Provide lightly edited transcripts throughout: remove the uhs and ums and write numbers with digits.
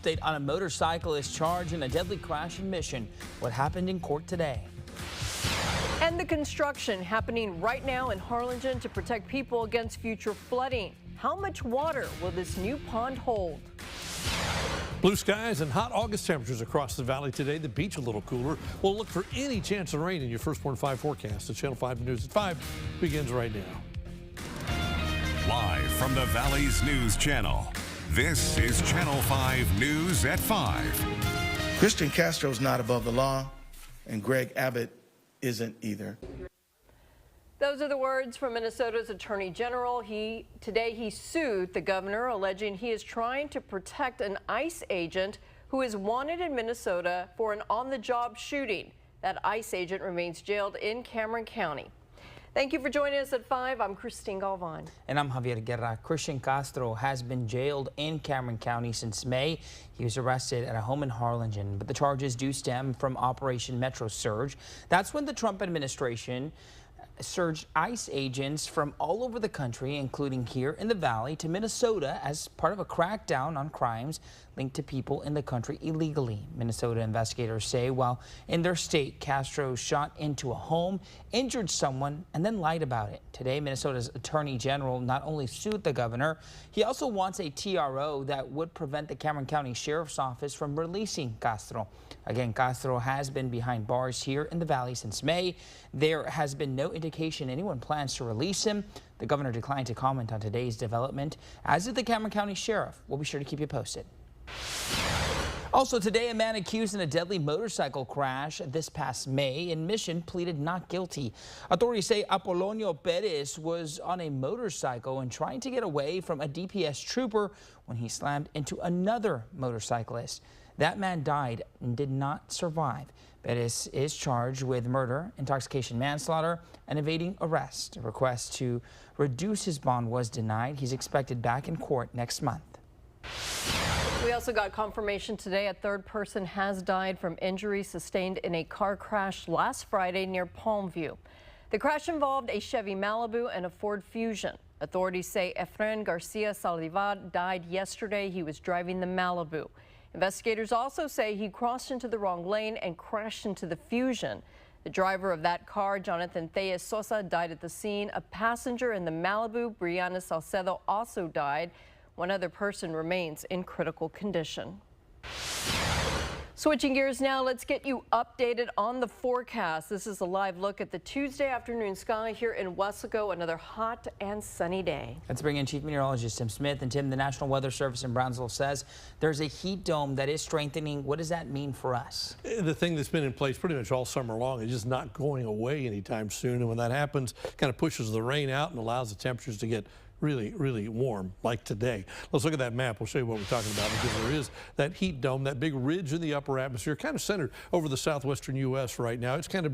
Update on a motorcyclist charged in a deadly crash and mission. What happened in court today? And the construction happening right now in Harlingen to protect people against future flooding. How much water will this new pond hold? Blue skies and hot August temperatures across the valley today. The beach a little cooler. We'll look for any chance of rain in your First Warn 5 forecast. The Channel 5 News at 5 begins right now. Live from the Valley's News Channel, this is Channel 5 News at 5. Christian Castro's not above the law, and Greg Abbott isn't either. Those are the words from Minnesota's Attorney General. Today he sued the governor, alleging he is trying to protect an ICE agent who is wanted in Minnesota for an on-the-job shooting. That ICE agent remains jailed in Cameron County. Thank you for joining us at 5. I'm Christine Galvan. And I'm Javier Guerra. Christian Castro has been jailed in Cameron County since May. He was arrested at a home in Harlingen, but the charges do stem from Operation Metro Surge. That's when the Trump administration surged ICE agents from all over the country, including here in the Valley, to Minnesota as part of a crackdown on crimes linked to people in the country illegally. Minnesota investigators say while in their state, Castro shot into a home, injured someone, and then lied about it. Today, Minnesota's Attorney General not only sued the governor, he also wants a TRO that would prevent the Cameron County Sheriff's Office from releasing Castro. Again, Castro has been behind bars here in the Valley since May. There has been no indication anyone plans to release him. The governor declined to comment on today's development, as did the Cameron County Sheriff. We'll be sure to keep you posted. Also today, a man accused in a deadly motorcycle crash this past May in Mission pleaded not guilty. Authorities say Apolonio Perez was on a motorcycle and trying to get away from a DPS trooper when he slammed into another motorcyclist. That man died and did not survive. Perez is charged with murder, intoxication manslaughter, and evading arrest. A request to reduce his bond was denied. He's expected back in court next month. We also got confirmation today a third person has died from injuries sustained in a car crash last Friday near Palmview. The crash involved a Chevy Malibu and a Ford Fusion. Authorities say Efren Garcia Saldivar died yesterday. He was driving the Malibu. Investigators also say he crossed into the wrong lane and crashed into the Fusion. The driver of that car, Jonathan Thea Sosa, died at the scene. A passenger in the Malibu, Brianna Salcedo, also died. One other person remains in critical condition. Switching gears now, let's get you updated on the forecast. This is a live look at the Tuesday afternoon sky here in Weslaco. Another hot and sunny day. Let's bring in Chief Meteorologist Tim Smith. And Tim, the National Weather Service in Brownsville says there's a heat dome that is strengthening. What does that mean for us? The thing that's been in place pretty much all summer long is just not going away anytime soon. And when that happens, it kind of pushes the rain out and allows the temperatures to get really warm like today. Let's look at that map. We'll show you what we're talking about, because there is that heat dome, that big ridge in the upper atmosphere, kind of centered over the southwestern U.S. right now. It's kind of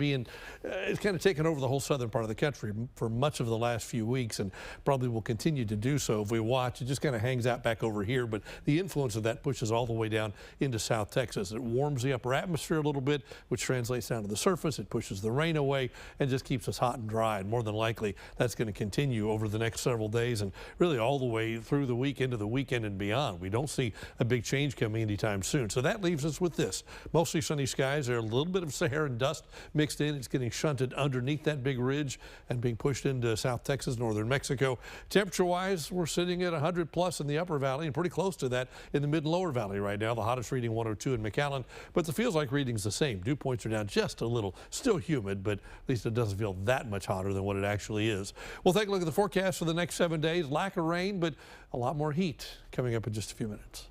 taken over the whole southern part of the country for much of the last few weeks, and probably will continue to do so if we watch. It just kind of hangs out back over here, but the influence of that pushes all the way down into South Texas. It warms the upper atmosphere a little bit, which translates down to the surface. It pushes the rain away and just keeps us hot and dry, and more than likely that's going to continue over the next several days and really all the way through the week into the weekend and beyond. We don't see a big change coming anytime soon. So that leaves us with this. Mostly sunny skies. There's a little bit of Saharan dust mixed in. It's getting shunted underneath that big ridge and being pushed into South Texas, northern Mexico. Temperature-wise, we're sitting at 100 plus in the upper valley and pretty close to that in the mid and lower valley right now. The hottest reading 102 in McAllen, but the feels like reading's the same. Dew points are down just a little. Still humid, but at least it doesn't feel that much hotter than what it actually is. We'll take a look at the forecast for the next 7 days. Lack of rain, but a lot more heat coming up in just a few minutes.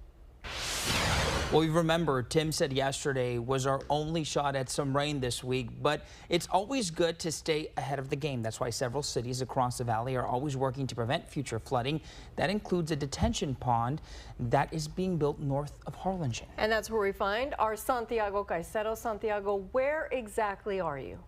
Well, you remember Tim said yesterday was our only shot at some rain this week, but it's always good to stay ahead of the game. That's why several cities across the valley are always working to prevent future flooding. That includes a detention pond that is being built north of Harlingen. And that's where we find our Santiago Caicedo. Santiago, where exactly are you?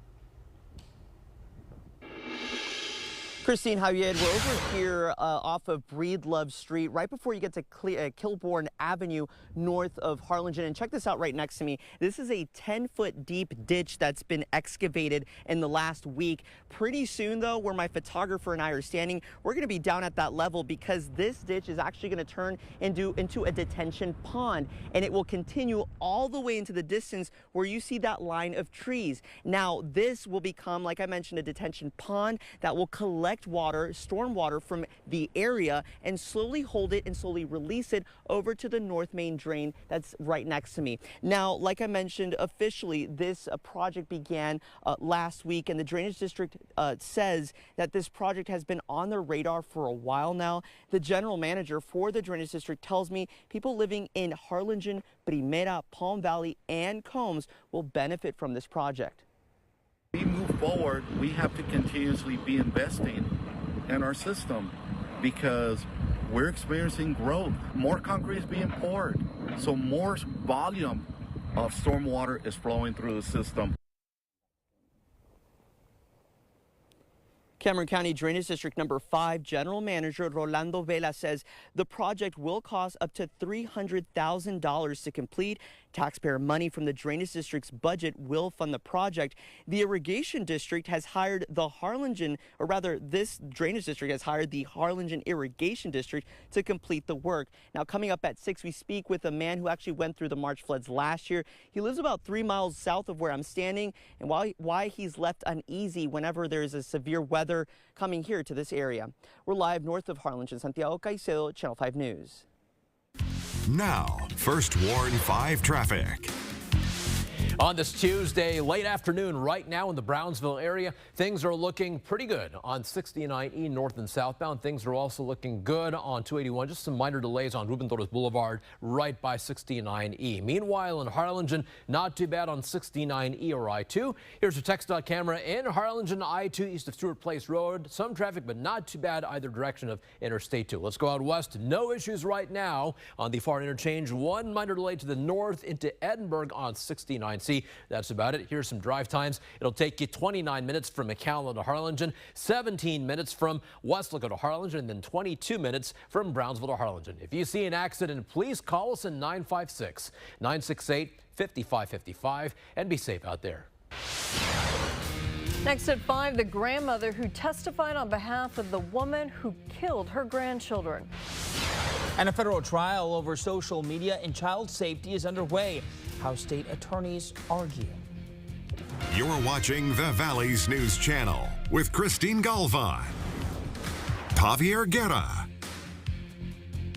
Christine, Javier, we're over here off of Breedlove Street, right before you get to Kilbourne Avenue, north of Harlingen. And check this out right next to me. This is a 10-foot deep ditch that's been excavated in the last week. Pretty soon, though, where my photographer and I are standing, we're going to be down at that level because this ditch is actually going to turn into a detention pond, and it will continue all the way into the distance where you see that line of trees. Now, this will become, like I mentioned, a detention pond that will collect water, storm water from the area, and slowly hold it and slowly release it over to the North Main drain that's right next to me. Now, like I mentioned, officially this project began last week, and the Drainage District says that this project has been on their radar for a while now. The general manager for the Drainage District tells me people living in Harlingen, Primera, Palm Valley, and Combs will benefit from this project. We move forward, we have to continuously be investing in our system because we're experiencing growth. More concrete is being poured, so more volume of stormwater is flowing through the system. Cameron County Drainage District number 5 General Manager Rolando Vela says the project will cost up to $300,000 to complete. Taxpayer money from the Drainage District's budget will fund the project. The Irrigation District has hired the Harlingen, or rather this Drainage District has hired the Harlingen Irrigation District to complete the work. Now, coming up at 6, we speak with a man who actually went through the March floods last year. He lives about 3 miles south of where I'm standing, and why he's left uneasy whenever there is a severe weather coming here to this area. We're live north of Harlingen. Santiago Caicedo, Channel 5 News. Now, First Warn 5 traffic. On this Tuesday, late afternoon, right now in the Brownsville area, things are looking pretty good on 69E north and southbound. Things are also looking good on 281. Just some minor delays on Ruben Torres Boulevard right by 69E. Meanwhile, in Harlingen, not too bad on 69E or I-2. Here's a TxDOT camera in Harlingen, I-2 east of Stewart Place Road. Some traffic, but not too bad either direction of Interstate 2. Let's go out west. No issues right now on the far interchange. One minor delay to the north into Edinburgh on 69C. That's about it. Here's some drive times. It'll take you 29 minutes from McAllen to Harlingen, 17 minutes from Westlaco to Harlingen, and then 22 minutes from Brownsville to Harlingen. If you see an accident, please call us at 956-968-5555 and be safe out there. Next at 5, the grandmother who testified on behalf of the woman who killed her grandchildren. And a federal trial over social media and child safety is underway. How state attorneys argue. You're watching the Valley's News Channel with Christine Galvan, Javier Guerra,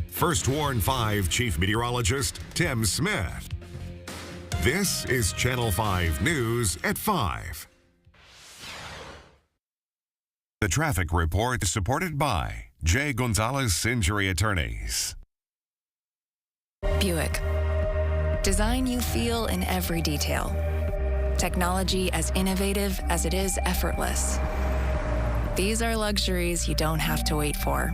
First Warn 5 Chief Meteorologist Tim Smith. This is Channel 5 News at 5. The traffic report is supported by J. Gonzalez Injury Attorneys. Buick. Design you feel in every detail. Technology as innovative as it is effortless. These are luxuries you don't have to wait for.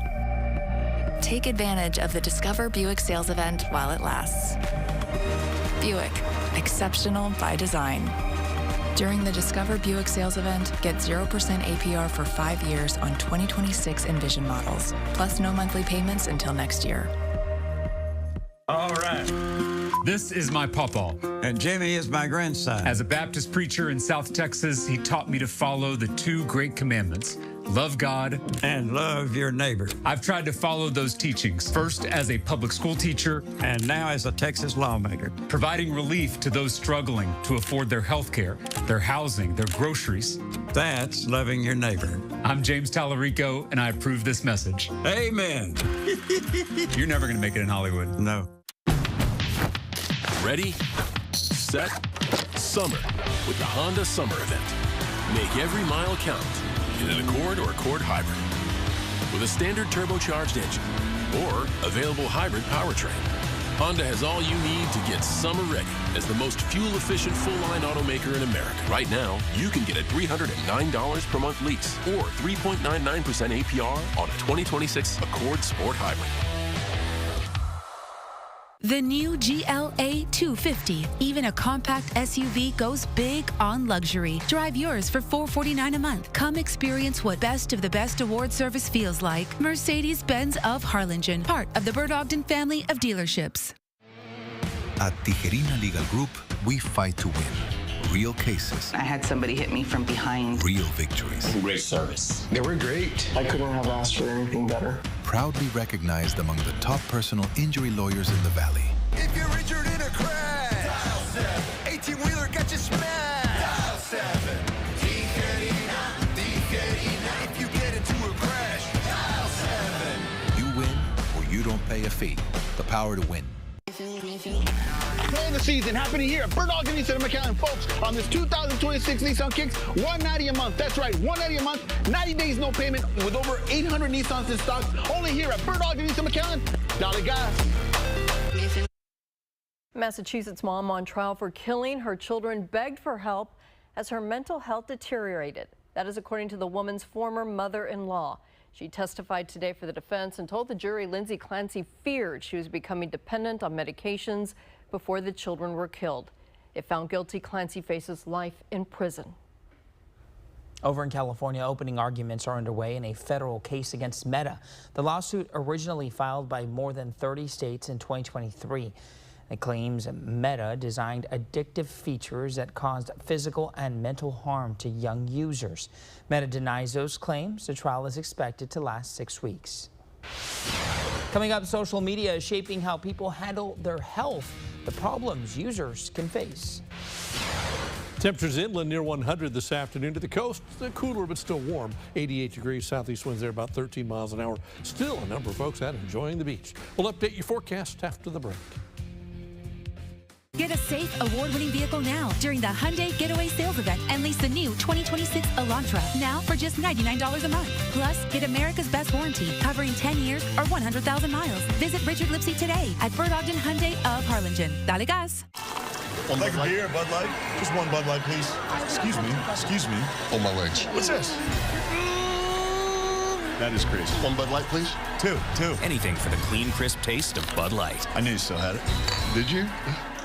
Take advantage of the Discover Buick sales event while it lasts. Buick, exceptional by design. During the Discover Buick sales event, get 0% APR for 5 years on 2026 Envision models, plus no monthly payments until next year. All right. This is my pawpaw. And Jimmy is my grandson. As a Baptist preacher in South Texas, he taught me to follow the 2 great commandments. Love God and love your neighbor. I've tried to follow those teachings, first as a public school teacher and now as a Texas lawmaker, providing relief to those struggling to afford their health care, their housing, their groceries. That's loving your neighbor. I'm James Tallarico, and I approve this message. Amen. You're never going to make it in Hollywood. No. Ready, set, summer with the Honda Summer Event. Make every mile count in an Accord or Accord Hybrid with a standard turbocharged engine or available hybrid powertrain. Honda has all you need to get summer ready as the most fuel-efficient full-line automaker in America. Right now, you can get a $309 per month lease or 3.99% APR on a 2026 Accord Sport Hybrid. The new GLA 250. Even a compact SUV goes big on luxury. Drive yours for $449 a month. Come experience what Best of the Best award service feels like. Mercedes-Benz of Harlingen, part of the Bird Ogden family of dealerships. At Tijerina Legal Group, we fight to win. Real cases. I had somebody hit me from behind. Real victories. Great service. They were great. I couldn't have asked for anything better. Proudly recognized among the top personal injury lawyers in the Valley. If you're injured in a crash, dial 7. 18-wheeler got you smashed. Dial 7. Tijerina. If you get into a crash, dial 7. You win or you don't pay a fee. The power to win. Play the season. Happy New Year. Bird Ogden Nissan McAllen, folks. On this 2026 Nissan Kicks, $190 a month. That's right, $190 a month. 90 days, no payment, with over 800 Nissans in stock. Only here at Bird Ogden Nissan McAllen. Dale gas. Massachusetts mom on trial for killing her children begged for help as her mental health deteriorated. That is according to the woman's former mother-in-law. She testified today for the defense and told the jury Lindsay Clancy feared she was becoming dependent on medications before the children were killed. If found guilty, Clancy faces life in prison. Over in California, opening arguments are underway in a federal case against Meta. The lawsuit, originally filed by more than 30 states in 2023. It claims Meta designed addictive features that caused physical and mental harm to young users. Meta denies those claims. The trial is expected to last 6 weeks. Coming up, social media is shaping how people handle their health, the problems users can face. Temperatures inland near 100 this afternoon. To the coast, cooler but still warm. 88 degrees, southeast winds there about 13 miles an hour. Still a number of folks out enjoying the beach. We'll update your forecast after the break. Get a safe, award-winning vehicle now during the Hyundai Getaway Sales Event and lease the new 2026 Elantra now for just $99 a month. Plus, get America's best warranty covering 10 years or 100,000 miles. Visit Richard Lipsy today at Bird Ogden Hyundai of Harlingen. Dale gas. Like a beer, Bud Light? Just one Bud Light, please. Excuse me. Oh, my legs. What's this? That is crazy. One Bud Light, please. Two. Anything for the clean, crisp taste of Bud Light. I knew you still had it. Did you?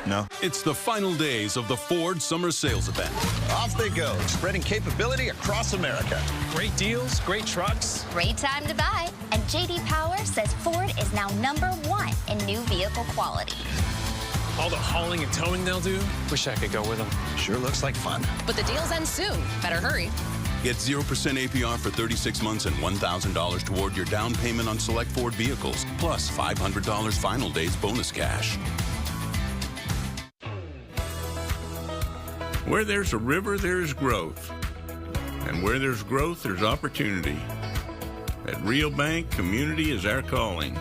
No. It's the final days of the Ford Summer Sales Event. Off they go, spreading capability across America. Great deals, great trucks. Great time to buy. And J.D. Power says Ford is now #1 in new vehicle quality. All the hauling and towing they'll do. Wish I could go with them. Sure looks like fun. But the deals end soon. Better hurry. Get 0% APR for 36 months and $1,000 toward your down payment on select Ford vehicles, plus $500 final days bonus cash. Where there's a river, there's growth. And where there's growth, there's opportunity. At Rio Bank, community is our calling.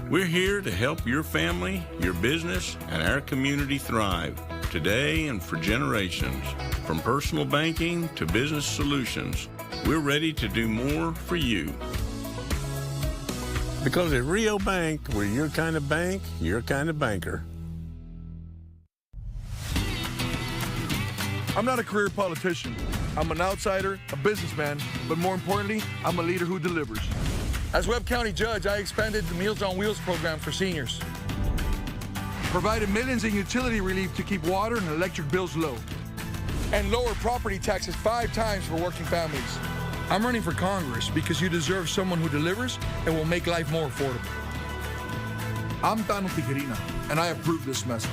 We're here to help your family, your business, and our community thrive today and for generations. From personal banking to business solutions, we're ready to do more for you. Because at Rio Bank, we're your kind of bank, your kind of banker. I'm not a career politician. I'm an outsider, a businessman, but more importantly, I'm a leader who delivers. As Webb County Judge, I expanded the Meals on Wheels program for seniors. Provided millions in utility relief to keep water and electric bills low. And lowered property taxes 5 times for working families. I'm running for Congress because you deserve someone who delivers and will make life more affordable. I'm Tano Tijerina, and I approve this message.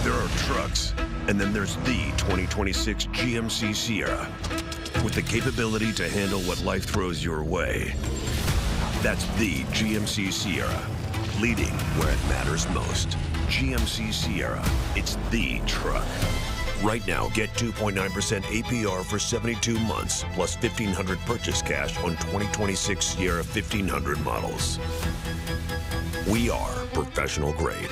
There are trucks, and then there's the 2026 GMC Sierra, with the capability to handle what life throws your way. That's the GMC Sierra, leading where it matters most. GMC Sierra, it's the truck. Right now, get 2.9% APR for 72 months, plus $1,500 purchase cash on 2026 Sierra 1500 models. We are professional grade.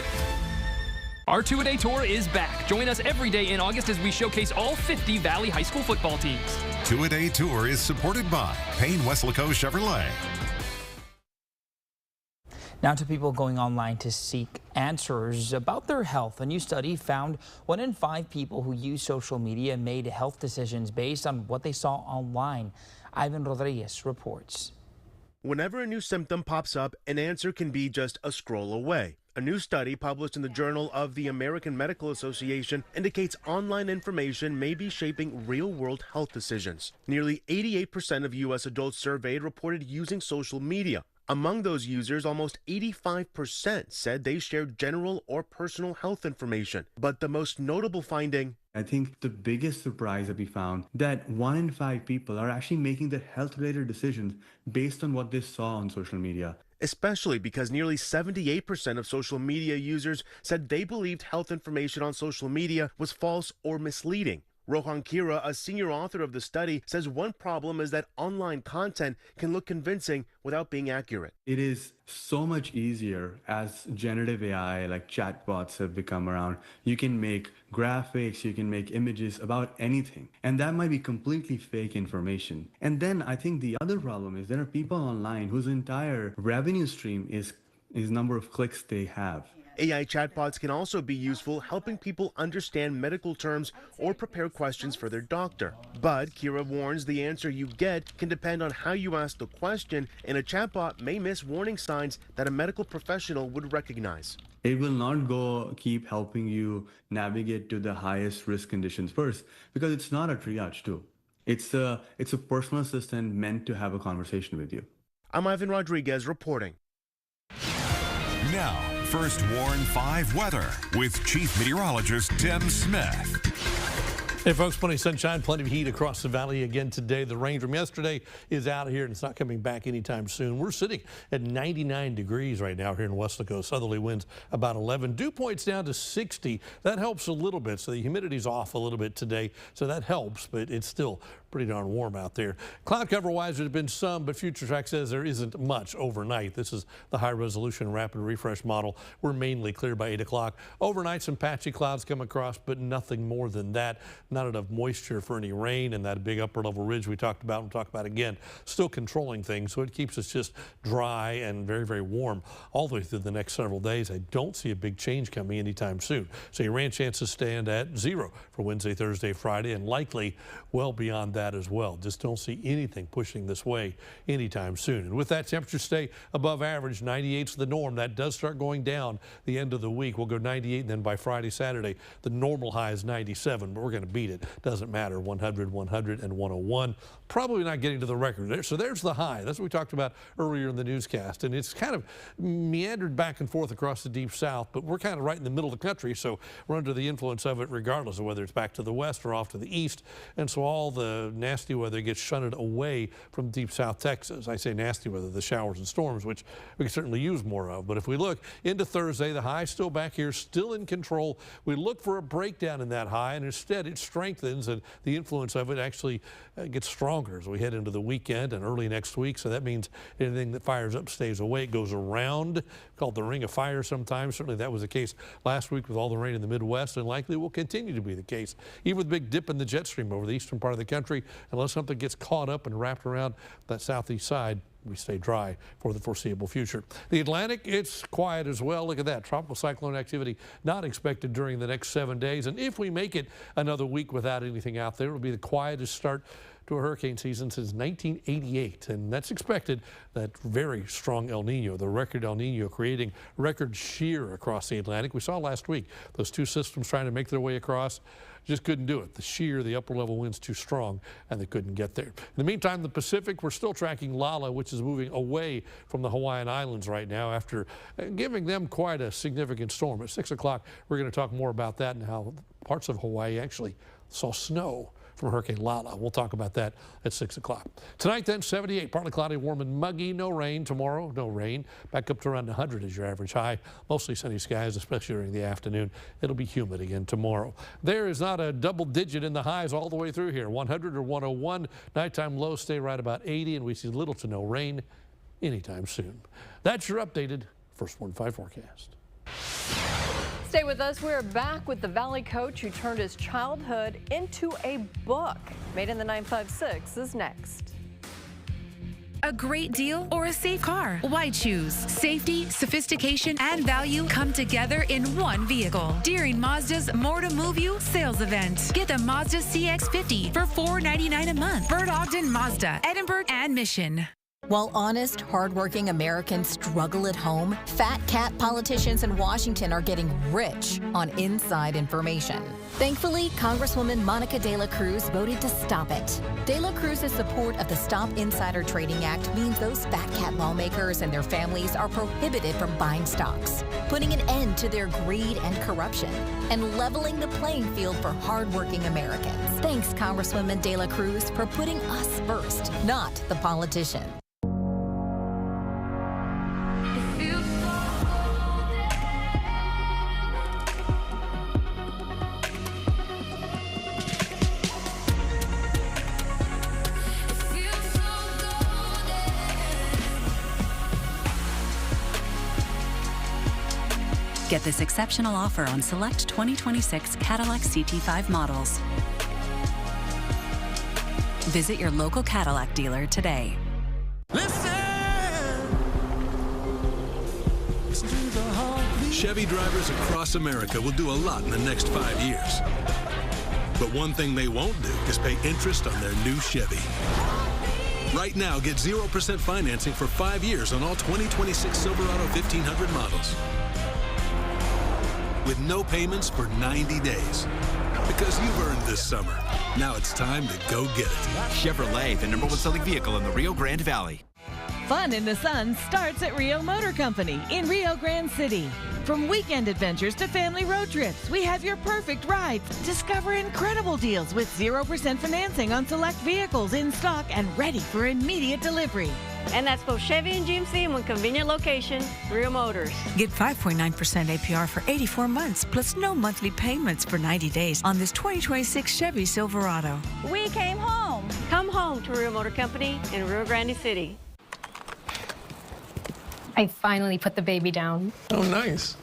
Our Two-A-Day Tour is back. Join us every day in August as we showcase all 50 Valley High School football teams. Two-A-Day Tour is supported by Payne Weslaco Chevrolet. Now to people going online to seek answers about their health. A new study found 1 in 5 people who use social media made health decisions based on what they saw online. Ivan Rodriguez reports. Whenever a new symptom pops up, an answer can be just a scroll away. A new study published in the Journal of the American Medical Association indicates online information may be shaping real-world health decisions. Nearly 88% of U.S. adults surveyed reported using social media. Among those users, almost 85% said they shared general or personal health information. But the most notable finding, I think the biggest surprise that we found, that 1 in 5 people are actually making their health-related decisions based on what they saw on social media. especially because nearly 78% of social media users said they believed health information on social media was false or misleading. Rohan Kira, a senior author of the study, says one problem is that online content can look convincing without being accurate. It is so much easier as generative AI, like chatbots have become around. You can make graphics, you can make images about anything. And that might be completely fake information. And then I think the other problem is there are people online whose entire revenue stream is number of clicks they have. AI chatbots can also be useful helping people understand medical terms or prepare questions for their doctor. But Kira warns the answer you get can depend on how you ask the question, and a chatbot may miss warning signs that a medical professional would recognize. It will not keep helping you navigate to the highest risk conditions first, because it's not a triage tool. It's a personal assistant meant to have a conversation with you. I'm Ivan Rodriguez reporting. Now, First Warn 5 weather with Chief Meteorologist Tim Smith. Hey folks, plenty of sunshine, plenty of heat across the valley again today. The rain from yesterday is out of here and it's not coming back anytime soon. We're sitting at 99 degrees right now here in Weslaco. Southerly winds about 11. Dew points down to 60. That helps a little bit. So the humidity's off a little bit today. So that helps, but it's still pretty darn warm out there. Cloud cover wise, there's been some, but Future Track says there isn't much overnight. This is the high resolution rapid refresh model. We're mainly clear by 8 o'clock. Overnight, some patchy clouds come across, but nothing more than that. Not enough moisture for any rain, and that big upper level ridge we talked about and we'll talk about again, still controlling things, so it keeps us just dry and very, very warm all the way through the next several days. I don't see a big change coming anytime soon. So your rain chances stand at 0 for Wednesday, Thursday, Friday, and likely well beyond that as well. Just don't see anything pushing this way anytime soon. And with that, temperatures stay above average. 98's the norm. That does start going down the end of the week. We'll go 98, and then by Friday, Saturday, the normal high is 97, but we're going to beat it. Doesn't matter. 100, 100, and 101. Probably not getting to the record there. So there's the high. That's what we talked about earlier in the newscast. And it's kind of meandered back and forth across the deep south, but we're kind of right in the middle of the country. So we're under the influence of it regardless of whether it's back to the west or off to the east. And so all the nasty weather gets shunted away from deep south Texas. I say nasty weather, the showers and storms, which we can certainly use more of. But if we look into Thursday, the high still back here, still in control. We look for a breakdown in that high, and instead it strengthens, and the influence of it actually gets stronger as we head into the weekend and early next week. So that means anything that fires up stays away. It goes around, called the ring of fire sometimes. Certainly that was the case last week with all the rain in the Midwest, and likely will continue to be the case, even with a big dip in the jet stream over the eastern part of the country. Unless something gets caught up and wrapped around that southeast side, we stay dry for the foreseeable future. The Atlantic, it's quiet as well. Look at that. Tropical cyclone activity not expected during the next 7 days. And if we make it another week without anything out there, it'll be the quietest start to a hurricane season since 1988. And that's expected. That very strong El Nino, the record El Nino, creating record shear across the Atlantic. We saw last week those two systems trying to make their way across. Just couldn't do it. The shear, the upper level winds too strong, and they couldn't get there. In the meantime, the Pacific, we're still tracking Lala, which is moving away from the Hawaiian Islands right now after giving them quite a significant storm. At 6 o'clock, we're going to talk more about that and how parts of Hawaii actually saw snow from Hurricane Lala. We'll talk about that at 6 o'clock. Tonight then, 78, partly cloudy, warm and muggy. No rain. Tomorrow, no rain. Back up to around 100 is your average high. Mostly sunny skies, especially during the afternoon. It'll be humid again tomorrow. There is not a double digit in the highs all the way through here. 100 or 101. Nighttime lows stay right about 80, and we see little to no rain anytime soon. That's your updated First Warn 5 forecast. Stay with us. We're back with the Valley coach who turned his childhood into a book. Made in the 956 is next. A great deal or a safe car? Why choose? Safety, sophistication, and value come together in one vehicle. During Mazda's More to Move You sales event. Get the Mazda CX-50 for $499 a month. Bird Ogden Mazda, Edinburgh, and Mission. While honest, hardworking Americans struggle at home, fat cat politicians in Washington are getting rich on inside information. Thankfully, Congresswoman Monica De La Cruz voted to stop it. De La Cruz's support of the Stop Insider Trading Act means those fat cat lawmakers and their families are prohibited from buying stocks, putting an end to their greed and corruption, and leveling the playing field for hardworking Americans. Thanks, Congresswoman De La Cruz, for putting us first, not the politician. Get this exceptional offer on select 2026 Cadillac CT5 models. Visit your local Cadillac dealer today. Chevy drivers across America will do a lot in the next 5 years. But one thing they won't do is pay interest on their new Chevy. Right now, get 0% financing for 5 years on all 2026 Silverado 1500 models. With no payments for 90 days. Because you've earned this summer. Now it's time to go get it. Chevrolet, the #1 selling vehicle in the Rio Grande Valley. Fun in the sun starts at Rio Motor Company in Rio Grande City. From weekend adventures to family road trips, we have your perfect ride. Discover incredible deals with 0% financing on select vehicles in stock and ready for immediate delivery. And that's both Chevy and GMC in one convenient location, Rio Motors. Get 5.9% APR for 84 months, plus no monthly payments for 90 days on this 2026 Chevy Silverado. We came home. Come home to Rio Motor Company in Rio Grande City. I finally put the baby down. Oh, nice.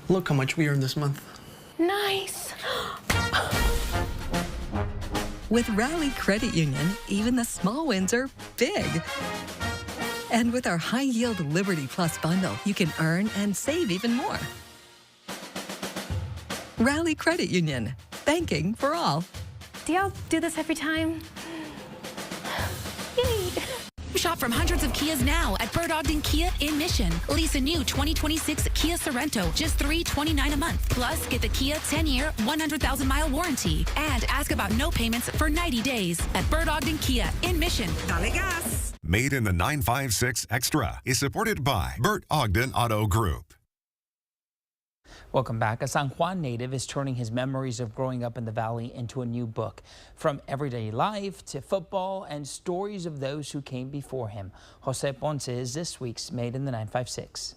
Look how much we earned this month. Nice. With Rally Credit Union, even the small wins are big. And with our high-yield Liberty Plus bundle, you can earn and save even more. Rally Credit Union, banking for all. Do y'all do this every time? Yay! Shop from hundreds of Kias now at Bird Ogden Kia in Mission. Lease a new 2026 Kia Sorento, just $329 a month. Plus, get the Kia 10-year, 100,000-mile warranty. And ask about no payments for 90 days at Bird Ogden Kia in Mission. Dale gas. Made in the 956 Extra is supported by Bert Ogden Auto Group. Welcome back. A San Juan native is turning his memories of growing up in the valley into a new book. From everyday life to football and stories of those who came before him. Jose Ponce is this week's Made in the 956.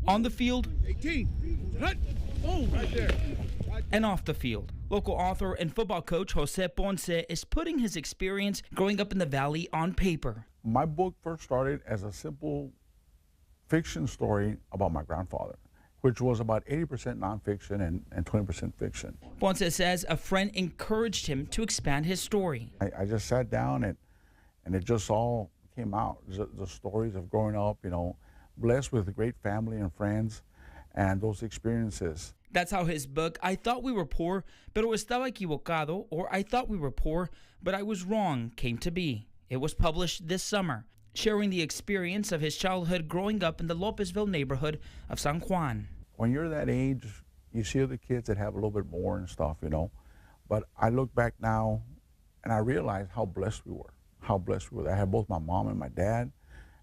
On the field, 18, boom, right there. And off the field. Local author and football coach Jose Ponce is putting his experience growing up in the valley on paper. My book first started as a simple fiction story about my grandfather, which was about 80% nonfiction and 20% fiction. Ponce says a friend encouraged him to expand his story. I just sat down and it just all came out. The stories of growing up, you know, blessed with a great family and friends and those experiences. That's how his book, I Thought We Were Poor, pero estaba equivocado, or I Thought We Were Poor, but I Was Wrong, came to be. It was published this summer, sharing the experience of his childhood growing up in the Lopezville neighborhood of San Juan. When you're that age, you see other kids that have a little bit more and stuff, you know. But I look back now and I realize how blessed we were. I had both my mom and my dad.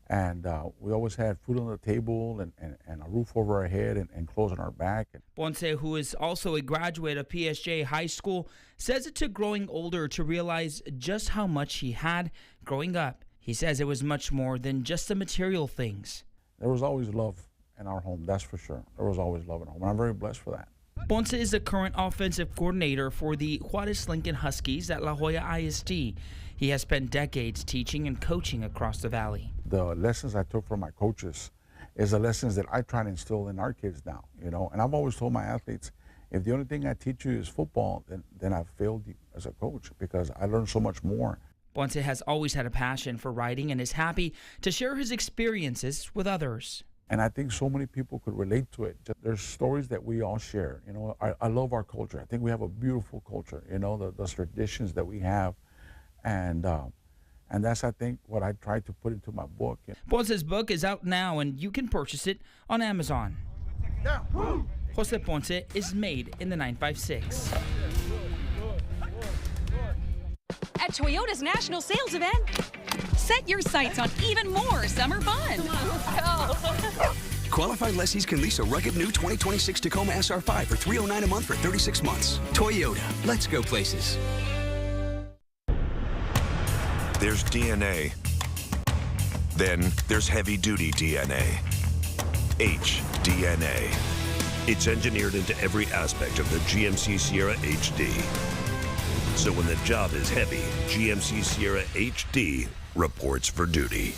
And we always had food on the table and a roof over our head and clothes on our back. Ponce, who is also a graduate of PSJ High School, says it took growing older to realize just how much he had growing up. He says it was much more than just the material things. There was always love in our home, that's for sure. There was always love in our home, and I'm very blessed for that. Ponce is the current offensive coordinator for the Juarez Lincoln Huskies at La Jolla ISD. He has spent decades teaching and coaching across the valley. The lessons I took from my coaches is the lessons that I try to instill in our kids now, you know. And I've always told my athletes, if the only thing I teach you is football, then I've failed you as a coach because I learned so much more. Ponce has always had a passion for writing and is happy to share his experiences with others. And I think so many people could relate to it. There's stories that we all share. You know, I love our culture. I think we have a beautiful culture, you know, the traditions that we have. And that's, I think, what I tried to put into my book. Ponce's book is out now, and you can purchase it on Amazon. Jose Ponce is made in the 956. At Toyota's national sales event, set your sights on even more summer fun. Qualified lessees can lease a rugged new 2026 Tacoma SR5 for $309 a month for 36 months. Toyota, let's go places. There's DNA. Then there's heavy-duty DNA. HDNA. It's engineered into every aspect of the GMC Sierra HD. So when the job is heavy, GMC Sierra HD reports for duty.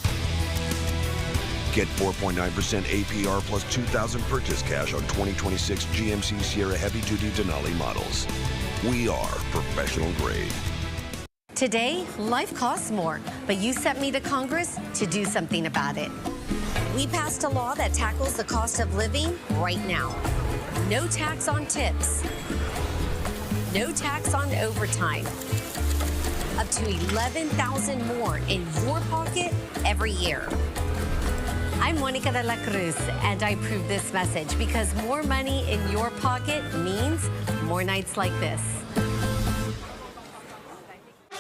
Get 4.9% APR plus $2,000 purchase cash on 2026 GMC Sierra heavy-duty Denali models. We are professional grade. Today, life costs more, but you sent me to Congress to do something about it. We passed a law that tackles the cost of living right now. No tax on tips. No tax on overtime. Up to $11,000 more in your pocket every year. I'm Monica de la Cruz, and I approve this message because more money in your pocket means more nights like this.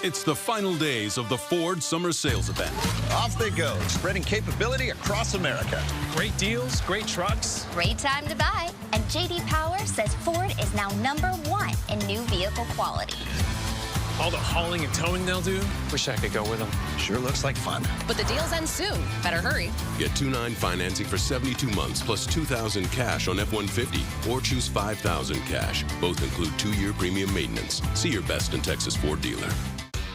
It's the final days of the Ford Summer Sales Event. Off they go, spreading capability across America. Great deals, great trucks. Great time to buy. And J.D. Power says Ford is now #1 in new vehicle quality. All the hauling and towing they'll do. Wish I could go with them. Sure looks like fun. But the deals end soon. Better hurry. Get 2.9 financing for 72 months plus $2,000 cash on F-150 or choose $5,000 cash. Both include 2-year premium maintenance. See your best in Texas Ford dealer.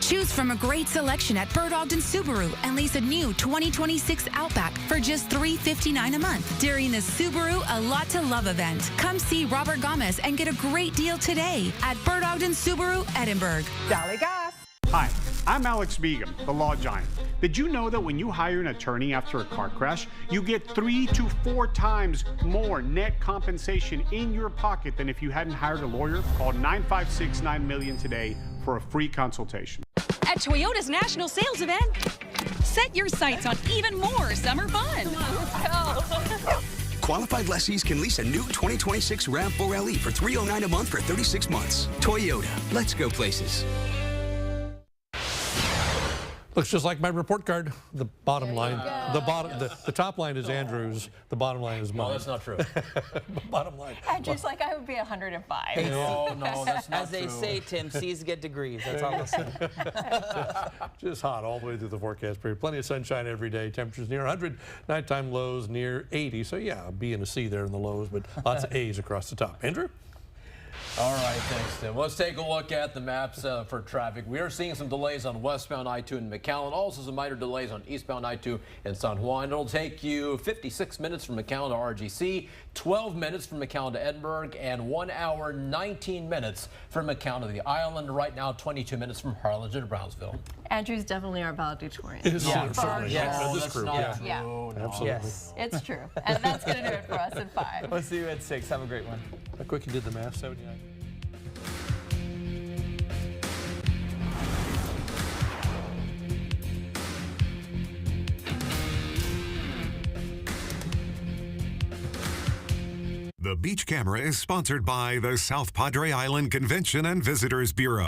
Choose from a great selection at Bird Ogden Subaru and lease a new 2026 Outback for just $359 a month during the Subaru A Lot to Love event. Come see Robert Gomez and get a great deal today at Bird Ogden Subaru, Edinburgh. Dale gas. Hi, I'm Alex Begum, the Law Giant. Did you know that when you hire an attorney after a car crash, you get 3 to 4 times more net compensation in your pocket than if you hadn't hired a lawyer? Call 956-9 today for a free consultation. At Toyota's national sales event, set your sights on even more summer fun. Qualified lessees can lease a new 2026 RAV4 LE for $309 a month for 36 months. Toyota, let's go places. Looks just like my report card. The bottom line, the top line is Andrew's. The bottom line is mine. No, that's not true. Bottom line. Andrew's like, I would be 105. Hey, no, that's not As they true. say, Tim, C's get degrees. That's all I'll say. Just hot all the way through the forecast period. Plenty of sunshine every day. Temperatures near 100. Nighttime lows near 80. So yeah, a B and a C there in the lows, but lots of A's across the top. Andrew? All right, thanks, Tim. Let's take a look at the maps for traffic. We are seeing some delays on westbound I-2 in McAllen, also some minor delays on eastbound I-2 in San Juan. It'll take you 56 minutes from McAllen to RGC, 12 minutes from McAllen to Edinburgh, and 1 hour, 19 minutes from McAllen to the island. Right now, 22 minutes from Harlingen to Brownsville. Andrew's definitely our valedictorian. It is certainly. Yes. This group. Yeah. Yeah. Absolutely. Yes. It's true. And that's going to do it for us at 5. We'll see you at 6. Have a great one. How quick you did the math, 79. The Beach Camera is sponsored by the South Padre Island Convention and Visitors Bureau.